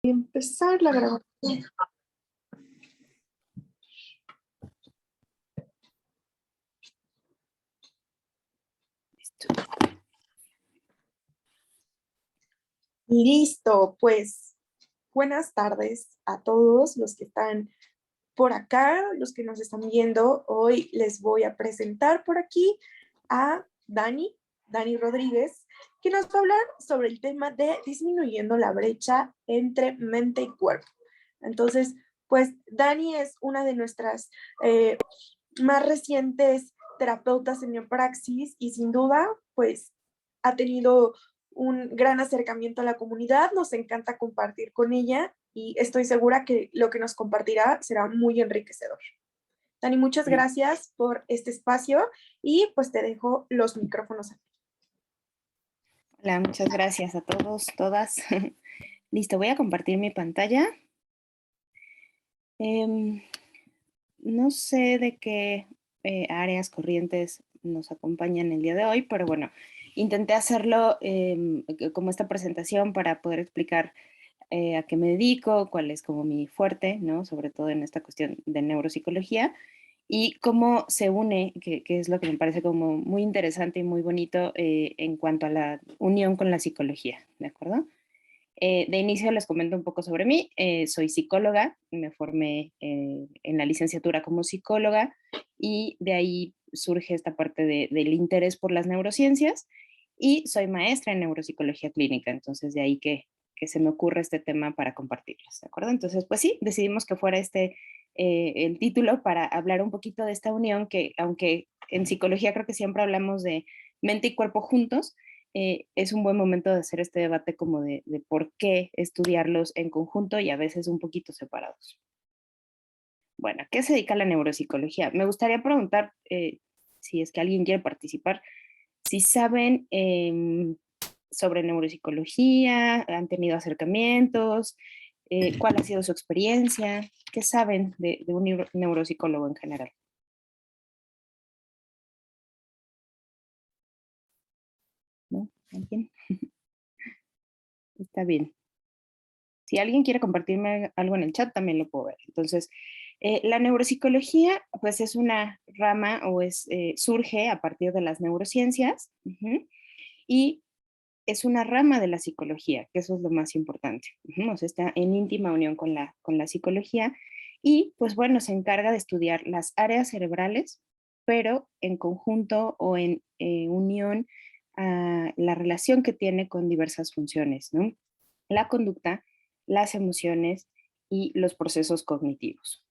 Empezar la grabación. Listo, pues buenas tardes a todos los que están por acá, los que nos están viendo. Hoy les voy a presentar por aquí a Dani Rodríguez, que nos va a hablar sobre el tema de disminuyendo la brecha entre mente y cuerpo. Entonces, pues Dani es una de nuestras más recientes terapeutas en neopraxis y sin duda, pues ha tenido un gran acercamiento a la comunidad, nos encanta compartir con ella y estoy segura que lo que nos compartirá será muy enriquecedor. Dani, muchas gracias por este espacio y pues te dejo los micrófonos a ti. Hola, muchas gracias a todos, todas. Listo, voy a compartir mi pantalla. No sé de qué áreas corrientes nos acompañan el día de hoy, pero bueno, intenté hacerlo como esta presentación para poder explicar a qué me dedico, cuál es como mi fuerte, ¿no? Sobre todo en esta cuestión de neuropsicología y cómo se une, que es lo que me parece como muy interesante y muy bonito en cuanto a la unión con la psicología, ¿de acuerdo? De inicio les comento un poco sobre mí. Soy psicóloga, me formé en la licenciatura como psicóloga y de ahí surge esta parte del interés por las neurociencias y soy maestra en neuropsicología clínica, entonces de ahí que se me ocurre este tema para compartirles, ¿de acuerdo? Entonces, pues sí, decidimos que fuera este el título para hablar un poquito de esta unión que, aunque en psicología creo que siempre hablamos de mente y cuerpo juntos, es un buen momento de hacer este debate como de por qué estudiarlos en conjunto y a veces un poquito separados. Bueno, ¿a qué se dedica la neuropsicología? Me gustaría preguntar, si es que alguien quiere participar, si saben sobre neuropsicología, han tenido acercamientos, cuál ha sido su experiencia, qué saben de un neuropsicólogo en general. ¿No? ¿Alguien? Está bien. Si alguien quiere compartirme algo en el chat, también lo puedo ver. Entonces, la neuropsicología, pues es una rama o surge a partir de las neurociencias y es una rama de la psicología, que eso es lo más importante. O sea, está en íntima unión con la psicología y, pues bueno, se encarga de estudiar las áreas cerebrales, pero en conjunto o en unión a la relación que tiene con diversas funciones, ¿no? La conducta, las emociones y los procesos cognitivos.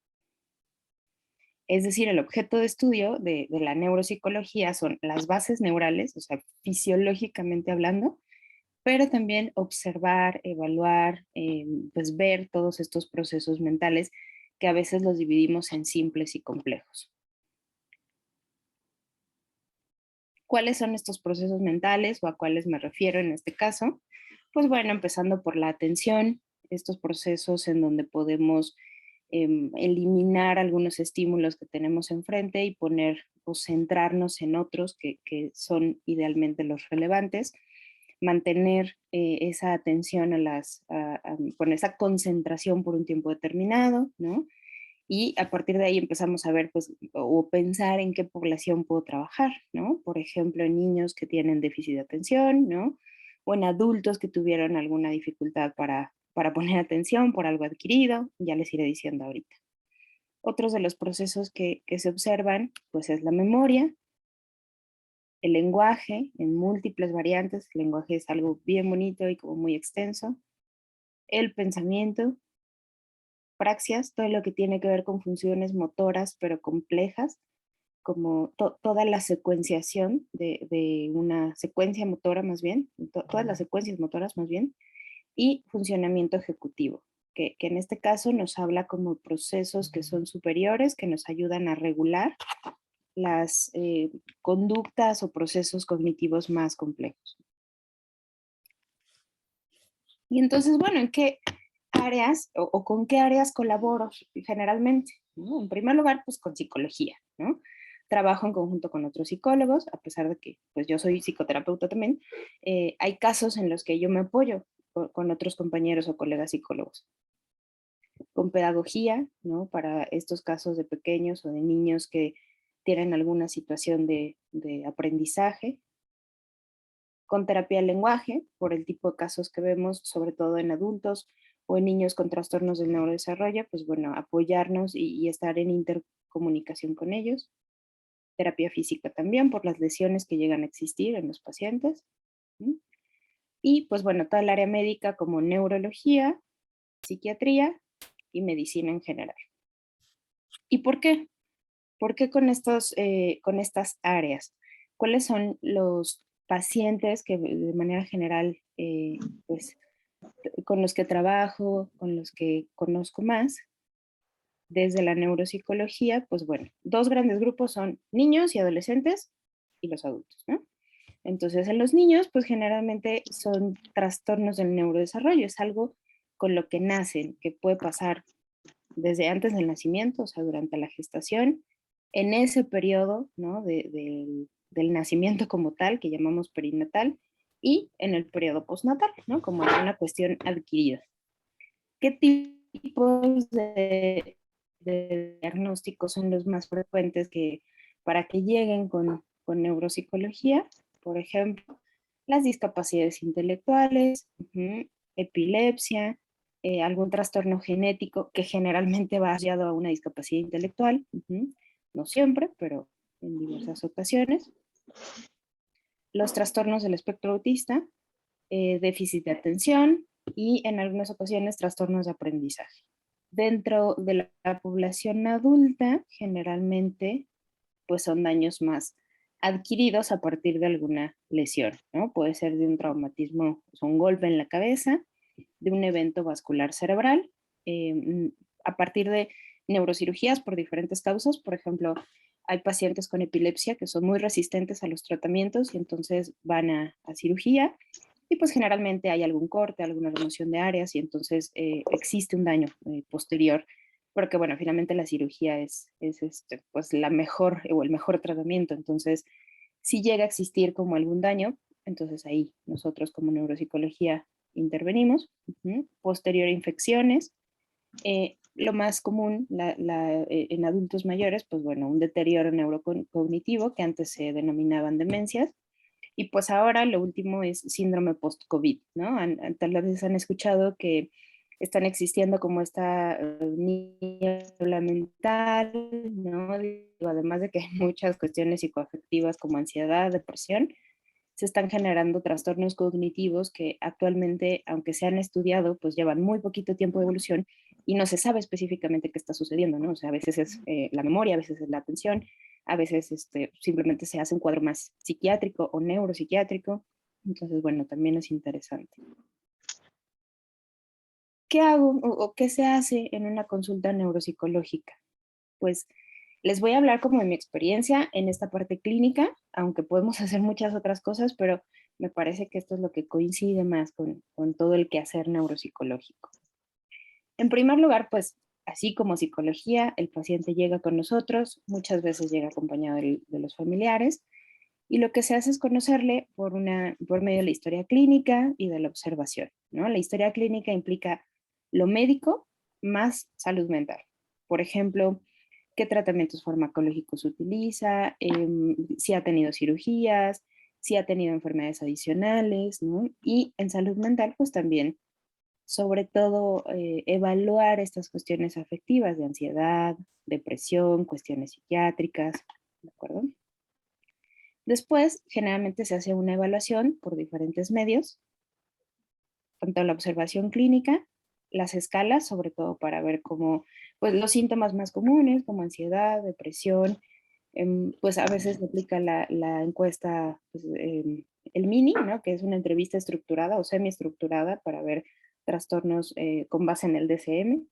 Es decir, el objeto de estudio de la neuropsicología son las bases neurales, o sea, fisiológicamente hablando, pero también observar, evaluar, pues ver todos estos procesos mentales que a veces los dividimos en simples y complejos. ¿Cuáles son estos procesos mentales o a cuáles me refiero en este caso? Pues bueno, empezando por la atención, estos procesos en donde podemos eliminar algunos estímulos que tenemos enfrente y poner o centrarnos en otros que son idealmente los relevantes, mantener esa atención con esa concentración por un tiempo determinado, ¿no? Y a partir de ahí empezamos a ver, pues, o pensar en qué población puedo trabajar, ¿no? Por ejemplo, en niños que tienen déficit de atención, ¿no? O en adultos que tuvieron alguna dificultad para poner atención por algo adquirido, ya les iré diciendo ahorita. Otros de los procesos que se observan, pues, es la memoria, el lenguaje en múltiples variantes, el lenguaje es algo bien bonito y como muy extenso, el pensamiento, praxias, todo lo que tiene que ver con funciones motoras pero complejas, como toda la secuenciación de una secuencia motora más bien, todas las secuencias motoras más bien, y funcionamiento ejecutivo, que en este caso nos habla como procesos que son superiores, que nos ayudan a regular las conductas o procesos cognitivos más complejos. Y entonces, bueno, ¿en qué áreas o con qué áreas colaboro generalmente? ¿No? En primer lugar, pues con psicología, ¿no? Trabajo en conjunto con otros psicólogos, a pesar de que pues yo soy psicoterapeuta también. Hay casos en los que yo me apoyo, con otros compañeros o colegas psicólogos. Con pedagogía, ¿no? Para estos casos de pequeños o de niños que tienen alguna situación de aprendizaje. Con terapia del lenguaje, por el tipo de casos que vemos, sobre todo en adultos o en niños con trastornos del neurodesarrollo, pues bueno, apoyarnos y estar en intercomunicación con ellos. Terapia física también, por las lesiones que llegan a existir en los pacientes. ¿Sí? Y pues bueno, toda el área médica como neurología, psiquiatría y medicina en general. ¿Y por qué? ¿Por qué con estas áreas? ¿Cuáles son los pacientes que de manera general, pues, con los que trabajo, con los que conozco más? Desde la neuropsicología, pues bueno, dos grandes grupos son niños y adolescentes y los adultos, ¿no? Entonces, en los niños, pues generalmente son trastornos del neurodesarrollo, es algo con lo que nacen, que puede pasar desde antes del nacimiento, o sea, durante la gestación, en ese periodo, ¿no? Del nacimiento como tal, que llamamos perinatal, y en el periodo postnatal, ¿no? Como una cuestión adquirida. ¿Qué tipos de diagnósticos son los más frecuentes que, para que lleguen con neuropsicología? Por ejemplo, las discapacidades intelectuales, epilepsia, algún trastorno genético que generalmente va asociado a una discapacidad intelectual, no siempre, pero en diversas ocasiones. Los trastornos del espectro autista, déficit de atención y en algunas ocasiones trastornos de aprendizaje. Dentro de la población adulta, generalmente, pues son daños más adquiridos a partir de alguna lesión, ¿no? Puede ser de un traumatismo, o sea, un golpe en la cabeza, de un evento vascular cerebral, a partir de neurocirugías por diferentes causas. Por ejemplo, hay pacientes con epilepsia que son muy resistentes a los tratamientos y entonces van a cirugía y pues generalmente hay algún corte, alguna remoción de áreas y entonces existe un daño posterior, porque bueno, finalmente la cirugía es pues la mejor o el mejor tratamiento. Entonces, si llega a existir como algún daño, entonces ahí nosotros como neuropsicología intervenimos. Posterior a infecciones, lo más común en adultos mayores, pues bueno, un deterioro neurocognitivo que antes se denominaban demencias. Y pues ahora lo último es síndrome post-COVID, ¿no? Tal vez han escuchado que están existiendo como esta niebla mental, ¿no? Digo, además de que hay muchas cuestiones psicoafectivas como ansiedad, depresión, se están generando trastornos cognitivos que actualmente, aunque se han estudiado, pues llevan muy poquito tiempo de evolución y no se sabe específicamente qué está sucediendo, ¿no? O sea, a veces es la memoria, a veces es la atención, a veces simplemente se hace un cuadro más psiquiátrico o neuropsiquiátrico. Entonces, bueno, también es interesante. ¿Qué hago o qué se hace en una consulta neuropsicológica? Pues les voy a hablar como de mi experiencia en esta parte clínica, aunque podemos hacer muchas otras cosas, pero me parece que esto es lo que coincide más con todo el quehacer neuropsicológico. En primer lugar, pues así como psicología, el paciente llega con nosotros, muchas veces llega acompañado de los familiares, y lo que se hace es conocerle por medio de la historia clínica y de la observación, ¿no? La historia clínica implica lo médico más salud mental. Por ejemplo, qué tratamientos farmacológicos utiliza, si ha tenido cirugías, si ha tenido enfermedades adicionales, ¿no? Y en salud mental, pues también, sobre todo, evaluar estas cuestiones afectivas de ansiedad, depresión, cuestiones psiquiátricas, ¿de acuerdo? Después, generalmente se hace una evaluación por diferentes medios, tanto la observación clínica, las escalas, sobre todo para ver cómo, pues los síntomas más comunes, como ansiedad, depresión, pues a veces se aplica la encuesta, pues, el mini, ¿no? Que es una entrevista estructurada o semiestructurada para ver trastornos con base en el DSM.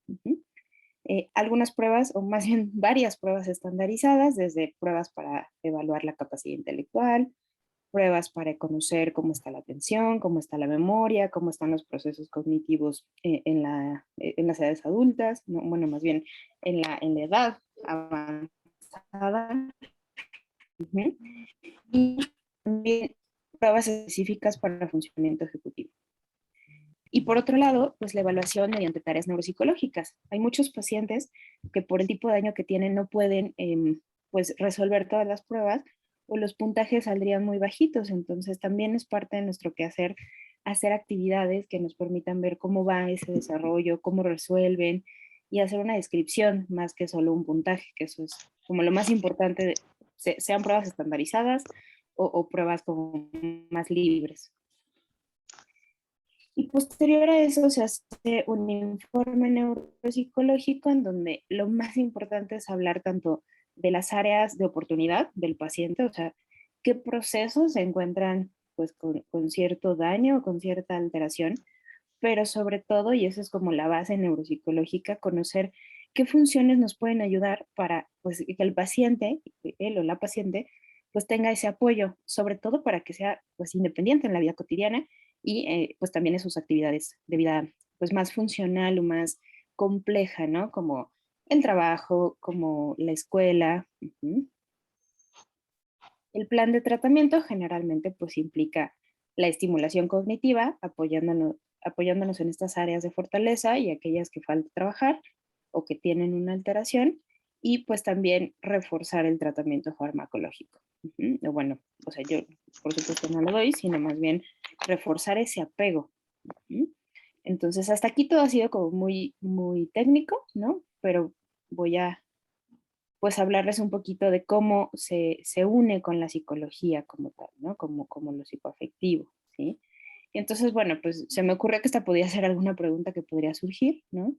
Algunas pruebas, o más bien varias pruebas estandarizadas, desde pruebas para evaluar la capacidad intelectual, pruebas para conocer cómo está la atención, cómo está la memoria, cómo están los procesos cognitivos en las edades adultas, no, bueno, más bien en la edad avanzada. Y también pruebas específicas para el funcionamiento ejecutivo. Y por otro lado, pues la evaluación mediante tareas neuropsicológicas. Hay muchos pacientes que por el tipo de daño que tienen no pueden pues resolver todas las pruebas o los puntajes saldrían muy bajitos. Entonces también es parte de nuestro quehacer hacer actividades que nos permitan ver cómo va ese desarrollo, cómo resuelven y hacer una descripción más que solo un puntaje, que eso es como lo más importante, sean pruebas estandarizadas o pruebas como más libres. Y posterior a eso se hace un informe neuropsicológico en donde lo más importante es hablar tanto de las áreas de oportunidad del paciente, o sea, qué procesos se encuentran pues con cierto daño o con cierta alteración, pero sobre todo, y eso es como la base neuropsicológica, conocer qué funciones nos pueden ayudar para pues, que el paciente, él o la paciente, pues tenga ese apoyo, sobre todo para que sea pues independiente en la vida cotidiana y pues también en sus actividades de vida pues más funcional o más compleja, ¿no? Como el trabajo, como la escuela. Uh-huh. El plan de tratamiento generalmente pues implica la estimulación cognitiva, apoyándonos en estas áreas de fortaleza y aquellas que falta trabajar o que tienen una alteración, y pues también reforzar el tratamiento farmacológico. O bueno, o sea, yo por supuesto no lo doy, sino más bien reforzar ese apego. Entonces, hasta aquí todo ha sido como muy, muy técnico, ¿no? Pero voy a pues hablarles un poquito de cómo se une con la psicología como tal, ¿no? Como lo psicoafectivo, ¿sí? Y entonces, bueno, pues se me ocurre que esta podría ser alguna pregunta que podría surgir, ¿no?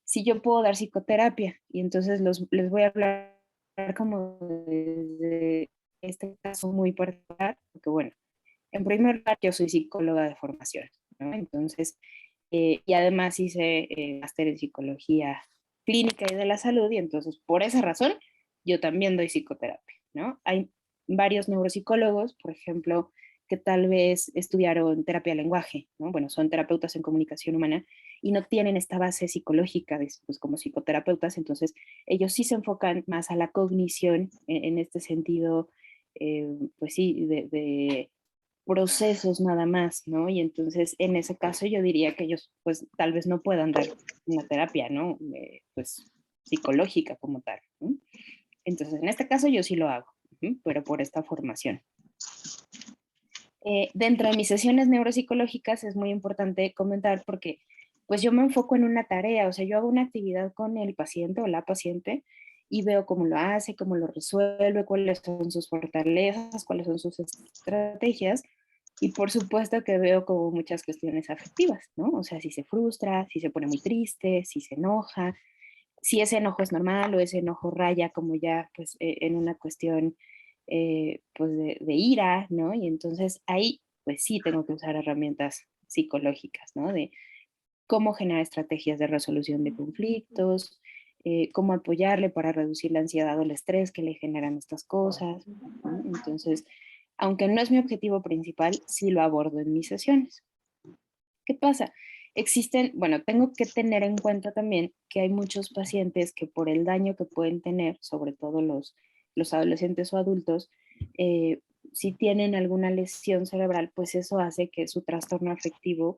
Si yo puedo dar psicoterapia, y entonces les voy a hablar como desde este caso muy particular, porque bueno, en primer lugar yo soy psicóloga de formación, ¿no? Entonces, y además hice máster en psicología clínica y de la salud, y entonces por esa razón yo también doy psicoterapia, ¿no? Hay varios neuropsicólogos, por ejemplo, que tal vez estudiaron terapia de lenguaje, ¿no? Bueno, son terapeutas en comunicación humana y no tienen esta base psicológica de, pues, como psicoterapeutas, entonces ellos sí se enfocan más a la cognición en este sentido, pues sí, de procesos nada más, ¿no? Y entonces en ese caso yo diría que ellos pues tal vez no puedan dar una terapia, ¿no? Pues psicológica como tal, ¿no? Entonces en este caso yo sí lo hago, pero por esta formación. Dentro de mis sesiones neuropsicológicas es muy importante comentar porque pues yo me enfoco en una tarea, o sea, yo hago una actividad con el paciente o la paciente y veo cómo lo hace, cómo lo resuelve, cuáles son sus fortalezas, cuáles son sus estrategias. Y por supuesto que veo como muchas cuestiones afectivas, ¿no? O sea, si se frustra, si se pone muy triste, si se enoja, si ese enojo es normal o ese enojo raya como ya pues en una cuestión pues de ira, ¿no? Y entonces ahí pues sí tengo que usar herramientas psicológicas, ¿no? De cómo generar estrategias de resolución de conflictos, cómo apoyarle para reducir la ansiedad o el estrés que le generan estas cosas, ¿no? Entonces, aunque no es mi objetivo principal, sí lo abordo en mis sesiones. ¿Qué pasa? Existen, bueno, tengo que tener en cuenta también que hay muchos pacientes que por el daño que pueden tener, sobre todo los adolescentes o adultos, si tienen alguna lesión cerebral, pues eso hace que su trastorno afectivo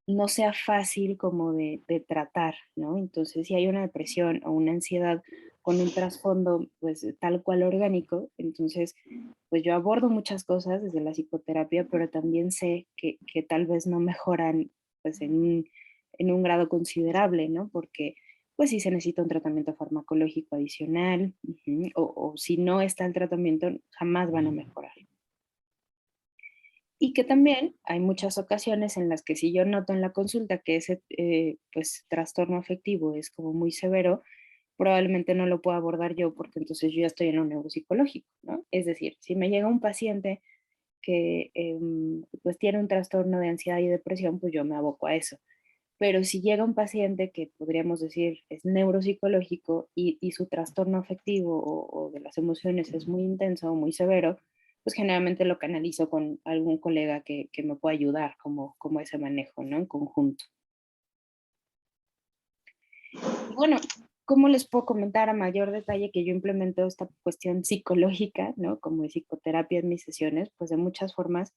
no sea fácil como de tratar, ¿no? Entonces, si hay una depresión o una ansiedad con un trasfondo, pues tal cual orgánico, entonces, pues yo abordo muchas cosas desde la psicoterapia, pero también sé que tal vez no mejoran, pues en un grado considerable, ¿no? Porque, pues sí se necesita un tratamiento farmacológico adicional, o si no está el tratamiento, jamás van a mejorar. Y que también hay muchas ocasiones en las que si yo noto en la consulta que ese pues, trastorno afectivo es como muy severo, probablemente no lo pueda abordar yo porque entonces yo ya estoy en un neuropsicológico, ¿no? Es decir, si me llega un paciente que pues tiene un trastorno de ansiedad y depresión, pues yo me aboco a eso. Pero si llega un paciente que podríamos decir es neuropsicológico y su trastorno afectivo o de las emociones es muy intenso o muy severo, pues generalmente lo canalizo con algún colega que me pueda ayudar como ese manejo, ¿no? En conjunto. Y bueno, ¿cómo les puedo comentar a mayor detalle que yo implemento esta cuestión psicológica, ¿no? Como de psicoterapia en mis sesiones? Pues de muchas formas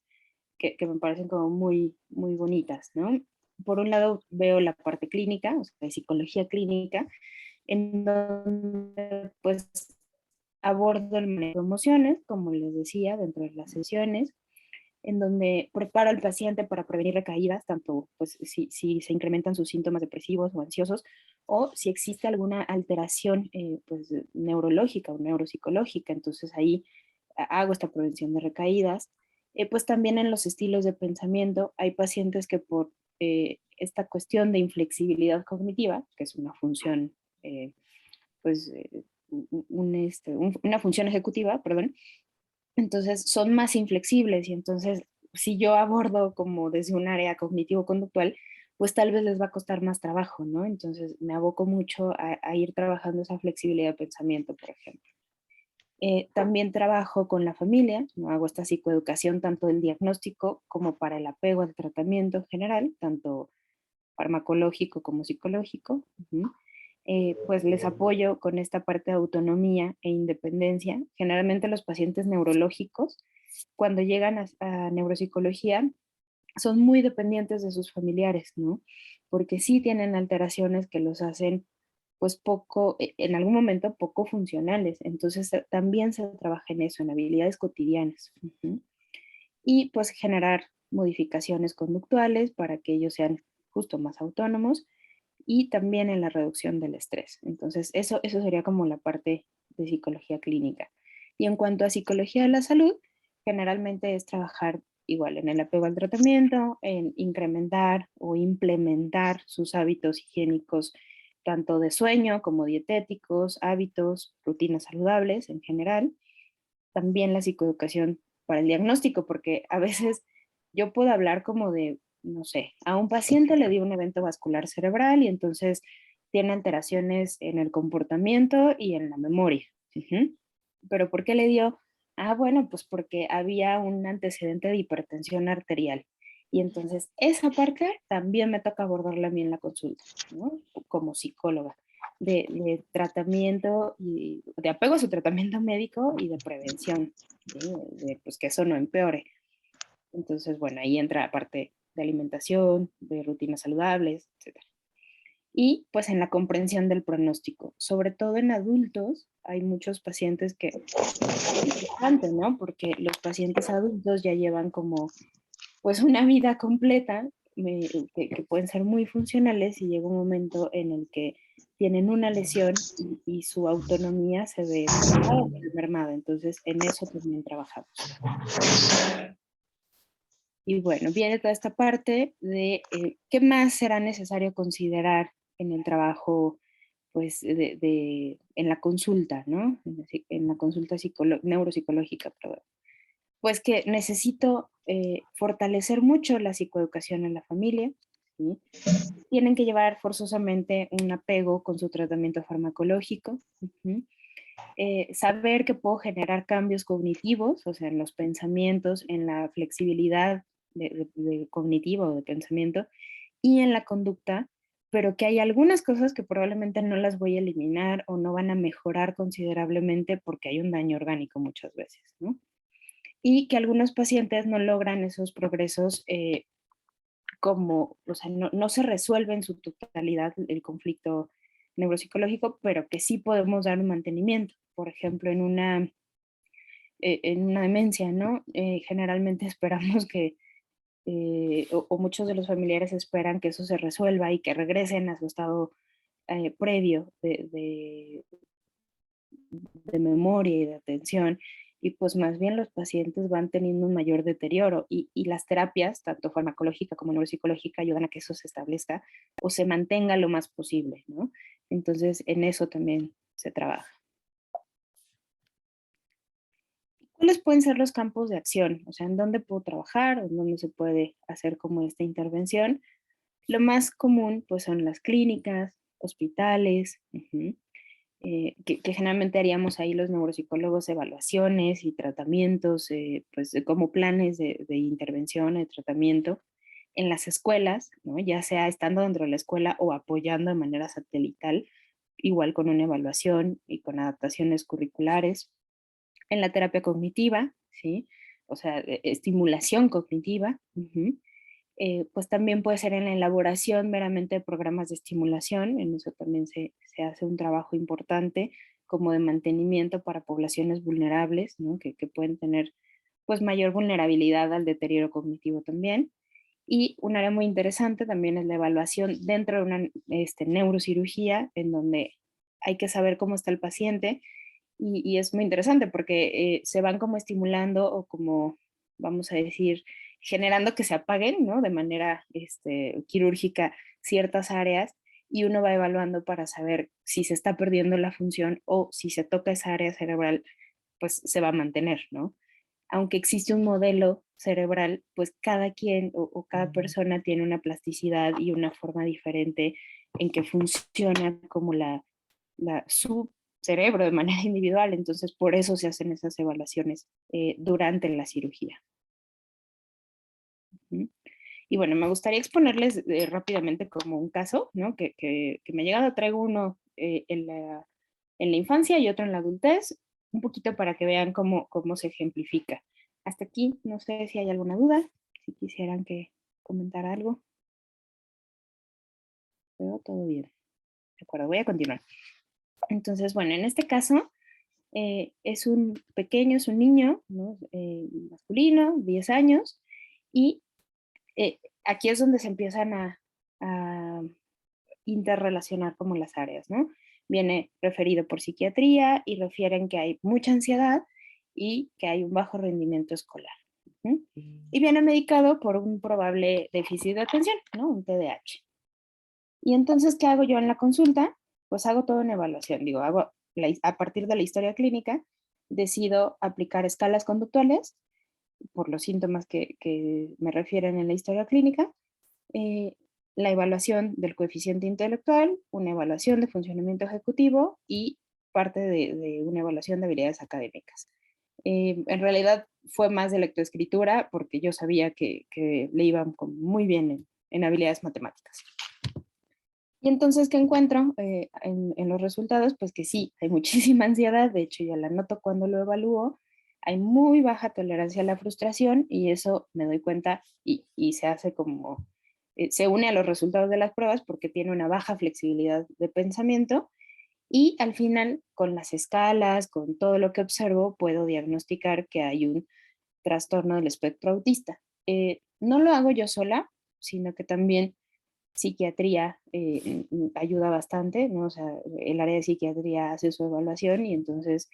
que me parecen como muy, muy bonitas, ¿no? por un lado veo la parte clínica, o sea, de psicología clínica, en donde pues abordo el manejo de emociones, como les decía, dentro de las sesiones, en donde preparo al paciente para prevenir recaídas, tanto pues si se incrementan sus síntomas depresivos o ansiosos, o si existe alguna alteración pues neurológica o neuropsicológica, entonces ahí hago esta prevención de recaídas. Pues también en los estilos de pensamiento hay pacientes que por esta cuestión de inflexibilidad cognitiva, que es una función, pues una función ejecutiva, perdón, entonces son más inflexibles y entonces si yo abordo como desde un área cognitivo-conductual, pues tal vez les va a costar más trabajo, ¿no? Entonces me aboco mucho a ir trabajando esa flexibilidad de pensamiento, por ejemplo. También trabajo con la familia, ¿no? Hago esta psicoeducación tanto del diagnóstico como para el apego al tratamiento en general, tanto farmacológico como psicológico. Pues les apoyo con esta parte de autonomía e independencia. Generalmente los pacientes neurológicos, cuando llegan a neuropsicología, son muy dependientes de sus familiares, ¿no? Porque sí tienen alteraciones que los hacen, pues poco, en algún momento poco funcionales. Entonces también se trabaja en eso, en habilidades cotidianas. Y pues generar modificaciones conductuales para que ellos sean justo más autónomos y también en la reducción del estrés. Entonces, eso sería como la parte de psicología clínica. Y en cuanto a psicología de la salud, generalmente es trabajar igual en el apego al tratamiento, en incrementar o implementar sus hábitos higiénicos, tanto de sueño como dietéticos, hábitos, rutinas saludables en general. También la psicoeducación para el diagnóstico, porque a veces yo puedo hablar como de, no sé, a un paciente le dio un evento vascular cerebral y entonces tiene alteraciones en el comportamiento y en la memoria. Pero ¿por qué le dio? Ah, bueno, pues porque había un antecedente de hipertensión arterial. Y entonces esa parte también me toca abordarla a mí en la consulta, ¿no? Como psicóloga, de tratamiento y de apego a su tratamiento médico y de prevención, ¿sí? Pues que eso no empeore. Entonces, bueno, ahí entra la parte de alimentación, de rutinas saludables, etcétera. Y pues en la comprensión del pronóstico, sobre todo en adultos, hay muchos pacientes que es importante, ¿no? Porque los pacientes adultos ya llevan como pues una vida completa que pueden ser muy funcionales y llega un momento en el que tienen una lesión y su autonomía se ve mermada. Entonces, en eso también trabajamos. Y bueno, viene toda esta parte de qué más será necesario considerar en el trabajo, pues, en la consulta, ¿no? En la consulta neuropsicológica, perdón. Pues que necesito fortalecer mucho la psicoeducación en la familia, ¿sí? Tienen que llevar forzosamente un apego con su tratamiento farmacológico, saber que puedo generar cambios cognitivos, o sea, en los pensamientos, en la flexibilidad cognitiva o de pensamiento y en la conducta, pero que hay algunas cosas que probablemente no las voy a eliminar o no van a mejorar considerablemente porque hay un daño orgánico muchas veces, ¿no? Y que algunos pacientes no logran esos progresos como, o sea, no se resuelve en su totalidad el conflicto neuropsicológico, pero que sí podemos dar un mantenimiento. Por ejemplo, en una demencia, ¿no? Generalmente esperamos que, o muchos de los familiares esperan que eso se resuelva y que regresen a su estado previo de memoria y de atención, y pues más bien los pacientes van teniendo un mayor deterioro y las terapias, tanto farmacológica como neuropsicológica, ayudan a que eso se establezca o se mantenga lo más posible, ¿no? Entonces, en eso también se trabaja. ¿Cuáles pueden ser los campos de acción? O sea, ¿en dónde puedo trabajar? ¿En dónde se puede hacer como esta intervención? Lo más común, pues, son las clínicas, hospitales, que generalmente haríamos ahí los neuropsicólogos evaluaciones y tratamientos, pues como planes de intervención, de tratamiento en las escuelas, ¿no? Ya sea estando dentro de la escuela o apoyando de manera satelital, igual con una evaluación y con adaptaciones curriculares. En la terapia cognitiva, ¿sí? O sea, estimulación cognitiva. pues también puede ser en la elaboración meramente de programas de estimulación, en eso también se hace un trabajo importante como de mantenimiento para poblaciones vulnerables, ¿no? Que pueden tener pues mayor vulnerabilidad al deterioro cognitivo también. Y un área muy interesante también es la evaluación dentro de una neurocirugía, en donde hay que saber cómo está el paciente y es muy interesante porque se van como estimulando o como, vamos a decir, generando que se apaguen, ¿no? De manera quirúrgica ciertas áreas y uno va evaluando para saber si se está perdiendo la función o si se toca esa área cerebral, pues se va a mantener, ¿no? Aunque existe un modelo cerebral, pues cada quien o cada persona tiene una plasticidad y una forma diferente en que funciona como su cerebro de manera individual, entonces por eso se hacen esas evaluaciones durante la cirugía. ¿Mm? Y bueno, me gustaría exponerles rápidamente como un caso, ¿no? Que me ha llegado, traigo uno en la infancia y otro en la adultez, un poquito para que vean cómo se ejemplifica. Hasta aquí, no sé si hay alguna duda, si quisieran que comentara algo. Pero todo bien. De acuerdo, voy a continuar. Entonces, bueno, en este caso es un pequeño, es un niño, ¿no? Masculino, 10 años, y aquí es donde se empiezan a interrelacionar como las áreas, ¿no? Viene referido por psiquiatría y refieren que hay mucha ansiedad y que hay un bajo rendimiento escolar. ¿Sí? Y viene medicado por un probable déficit de atención, ¿no? Un TDAH. Y entonces, ¿qué hago yo en la consulta? Pues hago toda una evaluación, digo, a partir de la historia clínica, decido aplicar escalas conductuales por los síntomas que me refieren en la historia clínica, eh, la evaluación del coeficiente intelectual, una evaluación de funcionamiento ejecutivo y parte de una evaluación de habilidades académicas. En realidad fue más de lectoescritura porque yo sabía que le iban muy bien en habilidades matemáticas. Y entonces, ¿qué encuentro en los resultados? Pues que sí, hay muchísima ansiedad, de hecho ya la noto cuando lo evalúo, hay muy baja tolerancia a la frustración y eso me doy cuenta y se hace como, se une a los resultados de las pruebas porque tiene una baja flexibilidad de pensamiento y al final, con las escalas, con todo lo que observo, puedo diagnosticar que hay un trastorno del espectro autista. No lo hago yo sola, sino que también psiquiatría ayuda bastante, ¿no? O sea, el área de psiquiatría hace su evaluación y entonces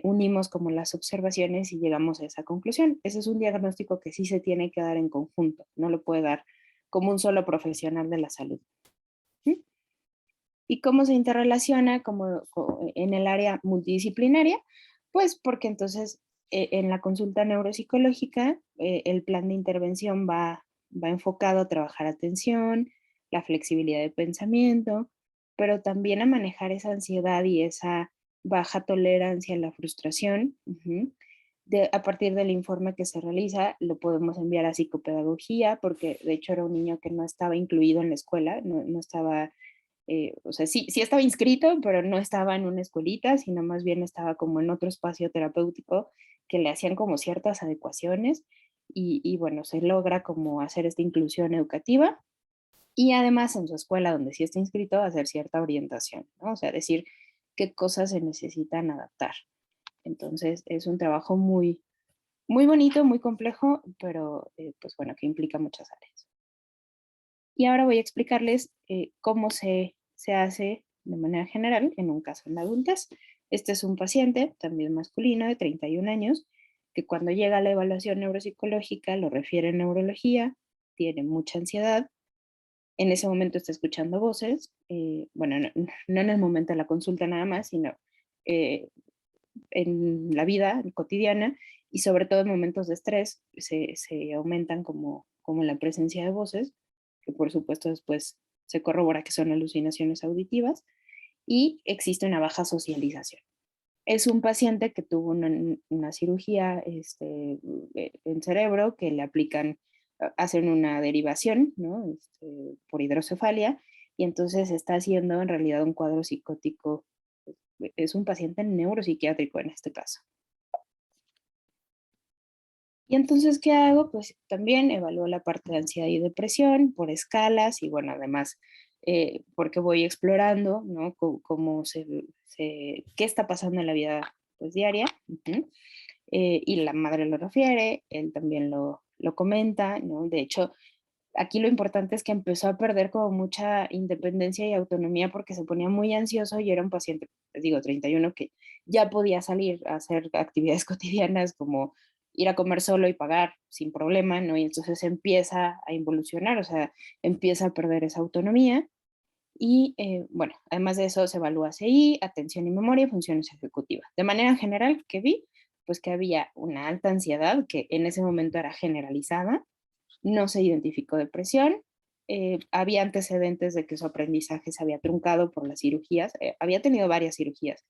unimos como las observaciones y llegamos a esa conclusión. Ese es un diagnóstico que sí se tiene que dar en conjunto, no lo puede dar como un solo profesional de la salud. ¿Sí? ¿Y cómo se interrelaciona en el área multidisciplinaria? Pues porque entonces en la consulta neuropsicológica el plan de intervención va enfocado a trabajar atención, la flexibilidad de pensamiento, pero también a manejar esa ansiedad y esa baja tolerancia a la frustración. A partir del informe que se realiza, lo podemos enviar a psicopedagogía, porque de hecho era un niño que no estaba incluido en la escuela, no estaba o sea, sí estaba inscrito, pero no estaba en una escuelita, sino más bien estaba como en otro espacio terapéutico que le hacían como ciertas adecuaciones y bueno, se logra como hacer esta inclusión educativa y además en su escuela donde sí está inscrito hacer cierta orientación, ¿no? O sea, decir qué cosas se necesitan adaptar. Entonces es un trabajo muy, muy bonito, muy complejo, pero pues bueno, que implica muchas áreas. Y ahora voy a explicarles cómo se hace de manera general en un caso en la adultez. Este es un paciente, también masculino, de 31 años, que cuando llega a la evaluación neuropsicológica lo refiere en neurología, tiene mucha ansiedad, en ese momento está escuchando voces, bueno, no en el momento de la consulta nada más, sino eh, en la vida cotidiana y sobre todo en momentos de estrés se aumentan como la presencia de voces, que por supuesto después se corrobora que son alucinaciones auditivas y existe una baja socialización. Es un paciente que tuvo una cirugía en cerebro que le aplican, hacen una derivación, ¿no? Por hidrocefalia y entonces está haciendo en realidad un cuadro psicótico. Es un paciente neuropsiquiátrico en este caso. Y entonces, ¿qué hago? Pues también evalúo la parte de ansiedad y depresión por escalas y bueno, además, porque voy explorando, ¿no? Cómo qué está pasando en la vida pues, diaria. Uh-huh. Y la madre lo refiere, él también lo comenta, ¿no? De hecho, aquí lo importante es que empezó a perder como mucha independencia y autonomía porque se ponía muy ansioso y era un paciente, les digo, 31, que ya podía salir a hacer actividades cotidianas como ir a comer solo y pagar sin problema, ¿no? Y entonces empieza a involucionar, o sea, empieza a perder esa autonomía. Y bueno, además de eso se evalúa CI, atención y memoria y funciones ejecutivas. De manera general, ¿qué vi? Pues que había una alta ansiedad que en ese momento era generalizada, no se identificó depresión, había antecedentes de que su aprendizaje se había truncado por las cirugías, había tenido varias cirugías.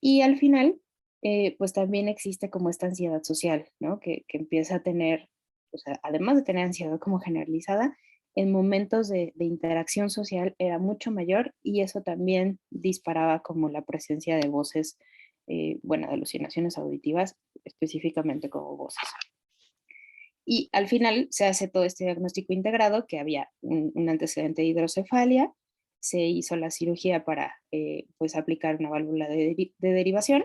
Y al final, pues también existe como esta ansiedad social, ¿no? Que empieza a tener, o sea, además de tener ansiedad como generalizada, en momentos de interacción social era mucho mayor y eso también disparaba como la presencia de voces, bueno, de alucinaciones auditivas, específicamente como voces. Y al final se hace todo este diagnóstico integrado, que había un antecedente de hidrocefalia, se hizo la cirugía para pues aplicar una válvula de derivación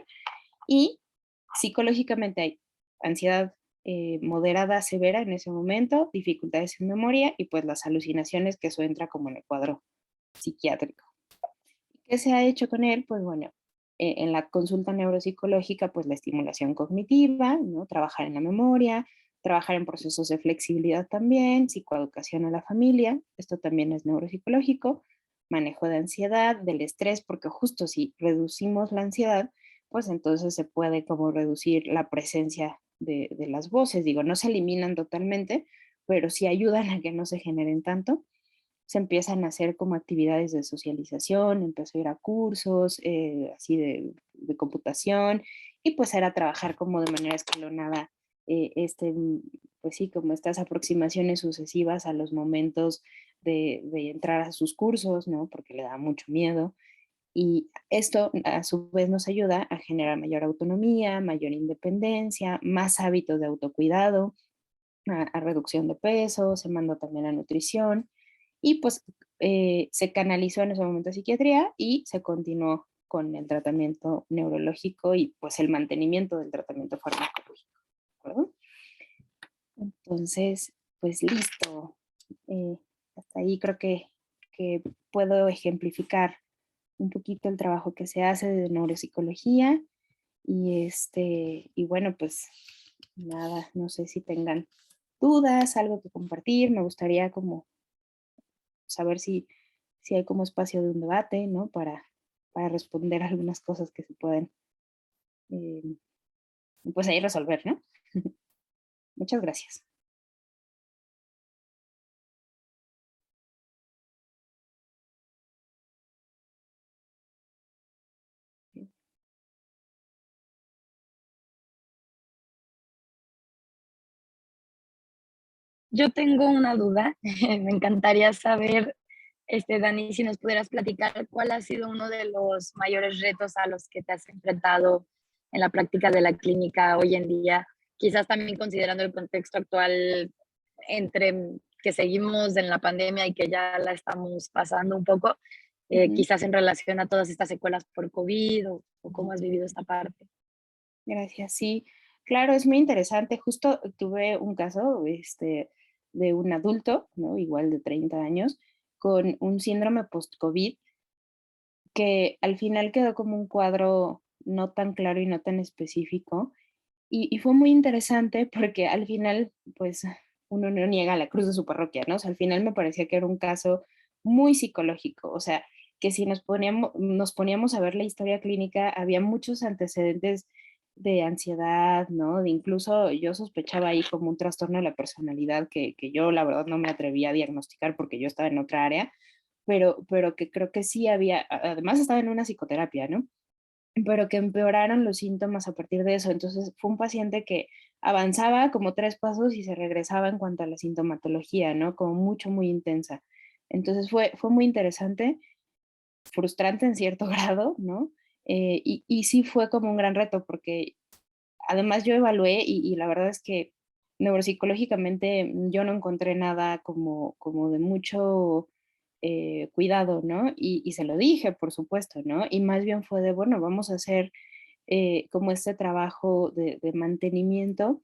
y psicológicamente hay ansiedad moderada severa en ese momento, dificultades en memoria y pues las alucinaciones, que eso entra como en el cuadro psiquiátrico. ¿Qué se ha hecho con él? Pues bueno, en la consulta neuropsicológica, pues la estimulación cognitiva, ¿no? Trabajar en la memoria, trabajar en procesos de flexibilidad también, psicoeducación a la familia, esto también es neuropsicológico, manejo de ansiedad, del estrés, porque justo si reducimos la ansiedad, pues entonces se puede como reducir la presencia de las voces, digo, no se eliminan totalmente, pero sí ayudan a que no se generen tanto. Se empiezan a hacer como actividades de socialización, empezó a ir a cursos así de computación y pues era trabajar como de manera escalonada, pues sí, como estas aproximaciones sucesivas a los momentos de entrar a sus cursos, ¿no? Porque le da mucho miedo. Y esto a su vez nos ayuda a generar mayor autonomía, mayor independencia, más hábitos de autocuidado, a reducción de peso, se mandó también a nutrición y pues se canalizó en ese momento a psiquiatría y se continuó con el tratamiento neurológico y pues el mantenimiento del tratamiento farmacológico, ¿de acuerdo? Entonces, pues listo. Eh, hasta ahí creo que puedo ejemplificar un poquito el trabajo que se hace de neuropsicología y bueno, pues nada, no sé si tengan dudas, algo que compartir, me gustaría como saber si hay como espacio de un debate, ¿no? Para responder algunas cosas que se pueden, eh, pues ahí resolver, ¿no? Muchas gracias. Yo tengo una duda, me encantaría saber, Dani, si nos pudieras platicar cuál ha sido uno de los mayores retos a los que te has enfrentado en la práctica de la clínica hoy en día, quizás también considerando el contexto actual entre que seguimos en la pandemia y que ya la estamos pasando un poco, quizás en relación a todas estas secuelas por COVID o cómo has vivido esta parte. Gracias, sí. Claro, es muy interesante. Justo tuve un caso de un adulto, ¿no? Igual de 30 años, con un síndrome post-COVID que al final quedó como un cuadro no tan claro y no tan específico. Y fue muy interesante porque al final, pues uno no niega la cruz de su parroquia, ¿no? O sea, al final me parecía que era un caso muy psicológico, o sea, que si nos poníamos a ver la historia clínica, había muchos antecedentes de ansiedad, ¿no? De incluso yo sospechaba ahí como un trastorno de la personalidad que yo la verdad no me atrevía a diagnosticar porque yo estaba en otra área, pero que creo que sí había, además estaba en una psicoterapia, ¿no? Pero que empeoraron los síntomas a partir de eso. Entonces fue un paciente que avanzaba como 3 pasos y se regresaba en cuanto a la sintomatología, ¿no? Como mucho, muy intensa. Entonces fue muy interesante, frustrante en cierto grado, ¿no? Y sí fue como un gran reto porque además yo evalué y la verdad es que neuropsicológicamente yo no encontré nada como de mucho cuidado, ¿no? Y se lo dije, por supuesto, ¿no? Y más bien fue de, bueno, vamos a hacer como este trabajo de mantenimiento.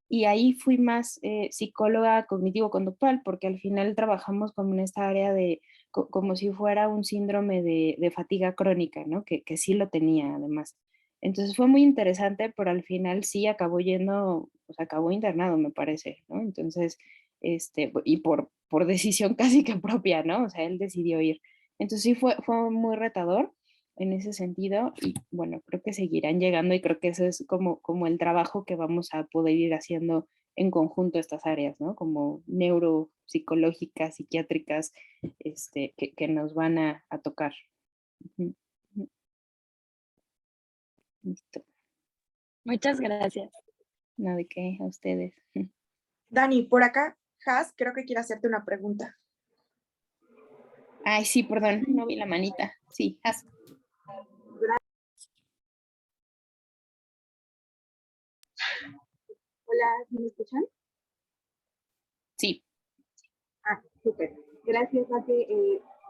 Y ahí fui más psicóloga cognitivo-conductual, porque al final trabajamos como en esta área de, como si fuera un síndrome de fatiga crónica, ¿no? Que sí lo tenía además. Entonces fue muy interesante, pero al final sí acabó yendo, pues acabó internado, me parece, ¿no? Entonces, y por decisión casi que propia, ¿no? O sea, él decidió ir. Entonces sí fue muy retador en ese sentido y bueno, creo que seguirán llegando y creo que eso es como el trabajo que vamos a poder ir haciendo en conjunto estas áreas, ¿no? Como neuropsicológicas, psiquiátricas, que nos van a tocar. Ujú, ujú. Listo. Muchas gracias. No de qué, a ustedes. Dani, por acá, Has, creo que quiere hacerte una pregunta. Ay, sí, perdón, no vi la manita. Sí, Hola, ¿sí ¿me escuchan? sí. Ah, súper. Gracias, Ate.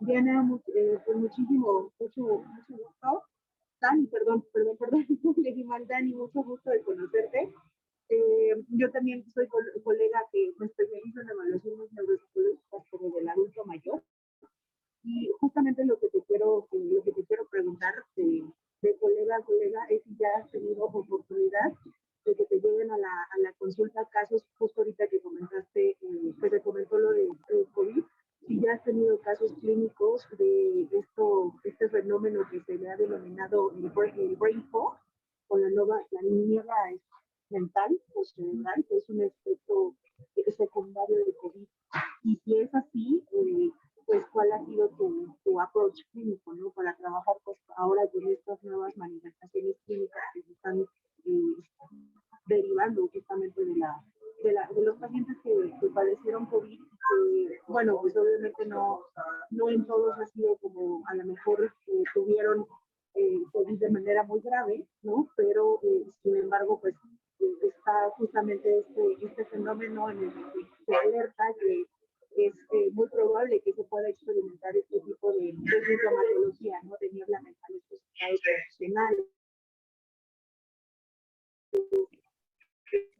Diana, pues mucho gusto. Dani, perdón, le di mal, Dani, mucho gusto de conocerte. Yo también soy colega que me especializo en evaluaciones neuropsicológicas como del adulto mayor. Y justamente lo que te quiero preguntar de colega a colega es si ya has tenido oportunidad de que te lleguen a la consulta casos, justo ahorita que comentaste, que te comentó lo de COVID, si ya has tenido casos clínicos de este fenómeno que se le ha denominado el brain fog, o la niebla mental o cerebral, que es un efecto secundario de COVID. Y si es así, pues cuál ha sido tu approach clínico, ¿no? Para trabajar pues, ahora con estas nuevas manifestaciones clínicas que se están derivando justamente de los pacientes que padecieron COVID, que, bueno, pues obviamente no en todos ha sido como a lo mejor tuvieron COVID de manera muy grave, ¿no? Pero sin embargo, pues está justamente este fenómeno en el que se alerta que es muy probable que se pueda experimentar este tipo de sintomatología, ¿no? De niebla mental, estos estados emocionales.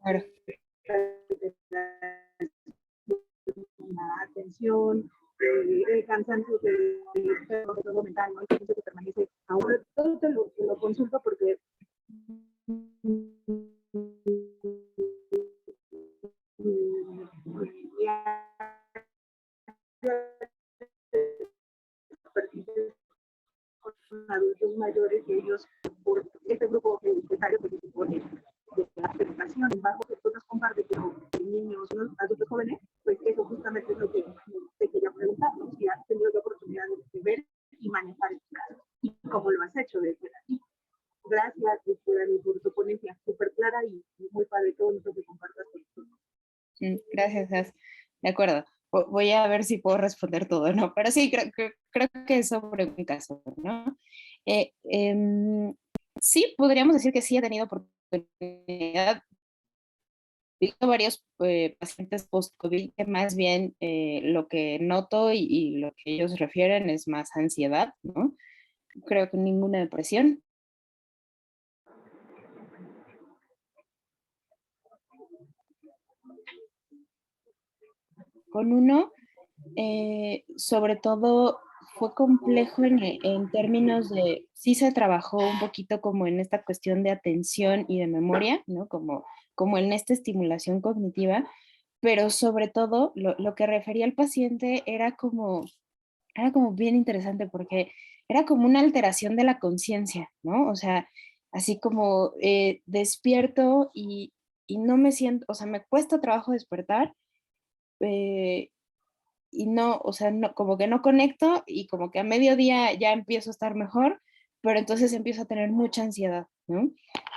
Claro. La atención, el cansancio todo mental, ¿no? El cansancio que permanece. Ahora todo te lo consulto porque adultos mayores, ellos, por este grupo etario que se supone de la aceptación bajo que tú nos compartes, pero niños, adultos jóvenes, pues eso justamente es lo que te quería preguntar, ¿no? Si has tenido la oportunidad de ver y manejar estos casos, y cómo lo has hecho desde aquí. Gracias, Dani, por tu ponencia súper clara y muy padre todo lo que compartas con nosotros. Gracias. De acuerdo. Voy a ver si puedo responder todo, ¿no? Pero sí, creo que es sobre un caso, ¿no? Sí, podríamos decir que sí he tenido oportunidad. He visto varios pacientes post-COVID que más bien lo que noto y lo que ellos refieren es más ansiedad, ¿no? Creo que ninguna depresión. Con uno, sobre todo fue complejo en términos de, sí se trabajó un poquito como en esta cuestión de atención y de memoria, ¿no? Como en esta estimulación cognitiva, pero sobre todo lo que refería al paciente era como bien interesante porque era como una alteración de la conciencia, ¿no? O sea, así como despierto y no me siento, o sea, me cuesta trabajo despertar. eh, y no, o sea, no, como que no conecto y como que a mediodía ya empiezo a estar mejor, pero entonces empiezo a tener mucha ansiedad, ¿no?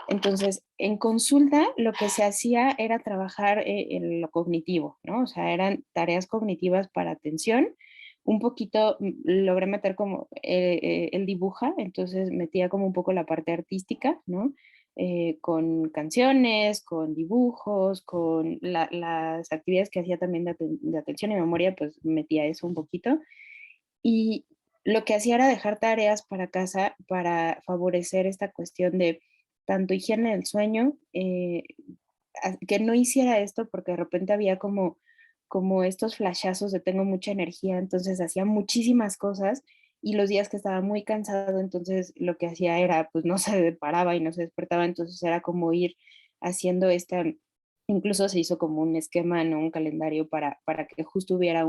Entonces, en consulta lo que se hacía era trabajar en lo cognitivo, ¿no? O sea, eran tareas cognitivas para atención. Un poquito logré meter como él dibuja, entonces metía como un poco la parte artística, ¿no? con canciones, con dibujos, con las actividades que hacía también de atención y memoria, pues metía eso un poquito. Y lo que hacía era dejar tareas para casa para favorecer esta cuestión de tanto higiene del sueño, que no hiciera esto porque de repente había como estos flashazos de tengo mucha energía, entonces hacía muchísimas cosas y los días que estaba muy cansado, entonces lo que hacía era, pues no se paraba y no se despertaba, entonces era como ir haciendo esta, incluso se hizo como un esquema, ¿no? Un calendario para que justo hubiera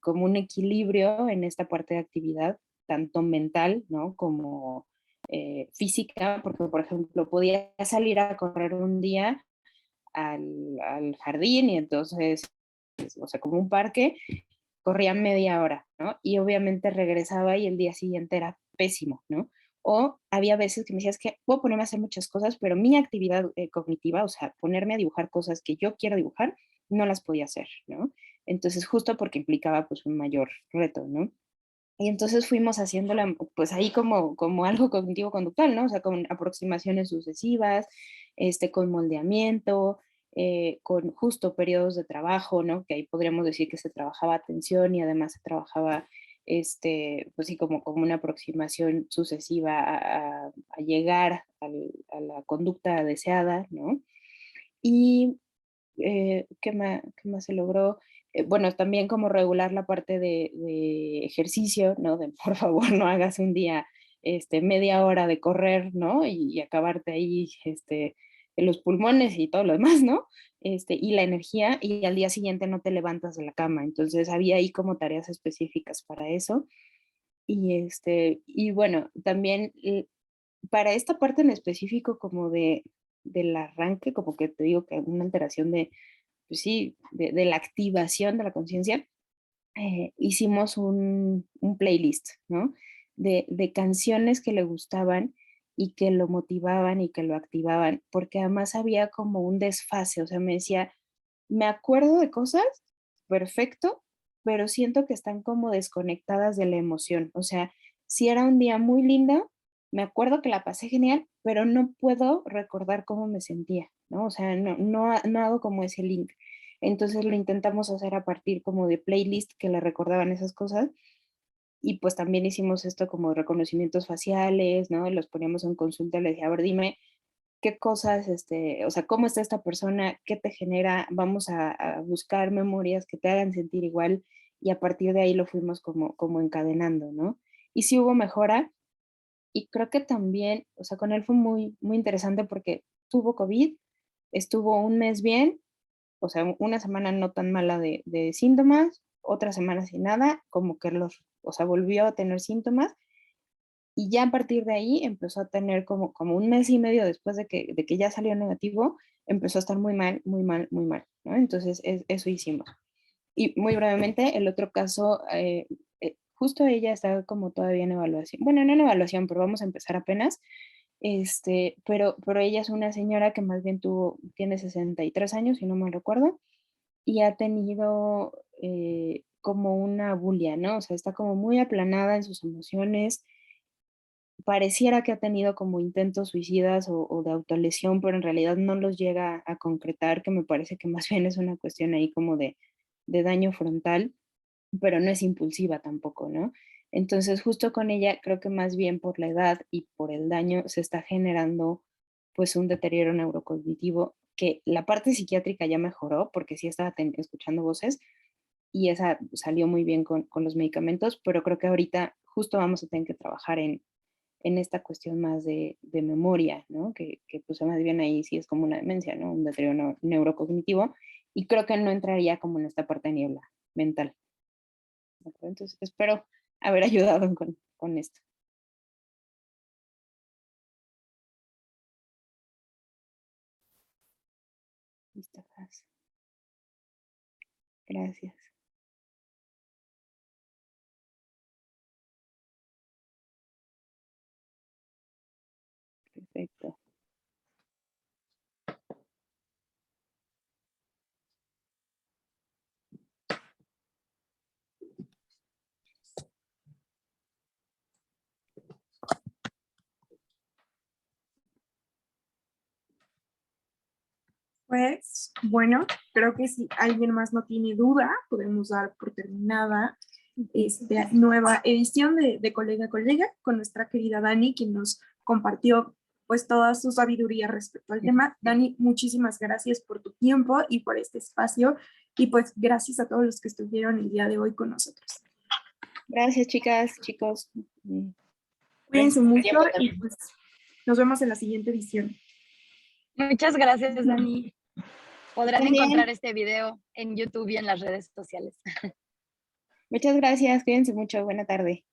como un equilibrio en esta parte de actividad, tanto mental, ¿no? Como física, porque por ejemplo podía salir a correr un día al jardín y entonces, o sea, como un parque, corría media hora, ¿no? Y obviamente regresaba y el día siguiente era pésimo, ¿no? O había veces que me decías que puedo ponerme a hacer muchas cosas, pero mi actividad cognitiva, o sea, ponerme a dibujar cosas que yo quiero dibujar, no las podía hacer, ¿no? Entonces, justo porque implicaba pues un mayor reto, ¿no? Y entonces fuimos haciéndola, pues ahí como algo cognitivo-conductual, ¿no? O sea, con aproximaciones sucesivas, con moldeamiento, con justo periodos de trabajo, ¿no? Que ahí podríamos decir que se trabajaba atención y además se trabajaba, pues sí, como una aproximación sucesiva a llegar a la conducta deseada, ¿no? Y ¿qué más se logró? Bueno, también como regular la parte de ejercicio, ¿no? De por favor no hagas un día media hora de correr, ¿no? Y acabarte ahí en los pulmones y todo lo demás, ¿no? Y la energía, y al día siguiente no te levantas de la cama. Entonces había ahí como tareas específicas para eso. Y bueno, también para esta parte en específico como del arranque, como que te digo que una alteración de, pues sí, de la activación de la conciencia, hicimos un playlist, ¿no? De canciones que le gustaban y que lo motivaban y que lo activaban, porque además había como un desfase, o sea, me decía, me acuerdo de cosas, perfecto, pero siento que están como desconectadas de la emoción, o sea, si era un día muy lindo, me acuerdo que la pasé genial, pero no puedo recordar cómo me sentía, ¿no? O sea, no hago como ese link. Entonces lo intentamos hacer a partir como de playlist que le recordaban esas cosas y pues también hicimos esto como reconocimientos faciales, ¿no? Los poníamos en consulta, le decía, a ver, dime qué cosas, o sea, cómo está esta persona, qué te genera, vamos a buscar memorias que te hagan sentir igual y a partir de ahí lo fuimos como encadenando, ¿no? Y sí hubo mejora y creo que también, o sea, con él fue muy, muy interesante porque tuvo COVID, estuvo un mes bien, o sea, una semana no tan mala de síntomas, otra semana sin nada, como que o sea, volvió a tener síntomas y ya a partir de ahí empezó a tener como un mes y medio después de que ya salió negativo, empezó a estar muy mal, muy mal, muy mal, ¿no? Entonces, eso hicimos. Y muy brevemente, el otro caso, justo ella está como todavía en evaluación, bueno, no en evaluación, pero vamos a empezar apenas, pero ella es una señora que más bien tiene 63 años, si no me recuerdo, y ha tenido como una bulia, ¿no? O sea, está como muy aplanada en sus emociones, pareciera que ha tenido como intentos suicidas o de autolesión, pero en realidad no los llega a concretar, que me parece que más bien es una cuestión ahí como de daño frontal, pero no es impulsiva tampoco, ¿no? Entonces, justo con ella, creo que más bien por la edad y por el daño se está generando pues un deterioro neurocognitivo que la parte psiquiátrica ya mejoró porque sí estaba escuchando voces y esa salió muy bien con los medicamentos, pero creo que ahorita justo vamos a tener que trabajar en esta cuestión más de memoria, ¿no? Que pues más bien ahí sí es como una demencia, ¿no? Un deterioro neurocognitivo y creo que no entraría como en esta parte de niebla mental. ¿De acuerdo? Entonces, espero haber ayudado con esto. Listo, gracias. Perfecto. Pues bueno, creo que si alguien más no tiene duda, podemos dar por terminada esta nueva edición de Colega a Colega con nuestra querida Dani, quien nos compartió pues toda su sabiduría respecto al tema. Dani, muchísimas gracias por tu tiempo y por este espacio, y pues gracias a todos los que estuvieron el día de hoy con nosotros. Gracias, chicas, chicos. Cuídense mucho tiempo y también. pues nos vemos en la siguiente edición. Muchas gracias, Dani. Podrán También. encontrar este video en YouTube y en las redes sociales. Muchas gracias, cuídense mucho, buena tarde.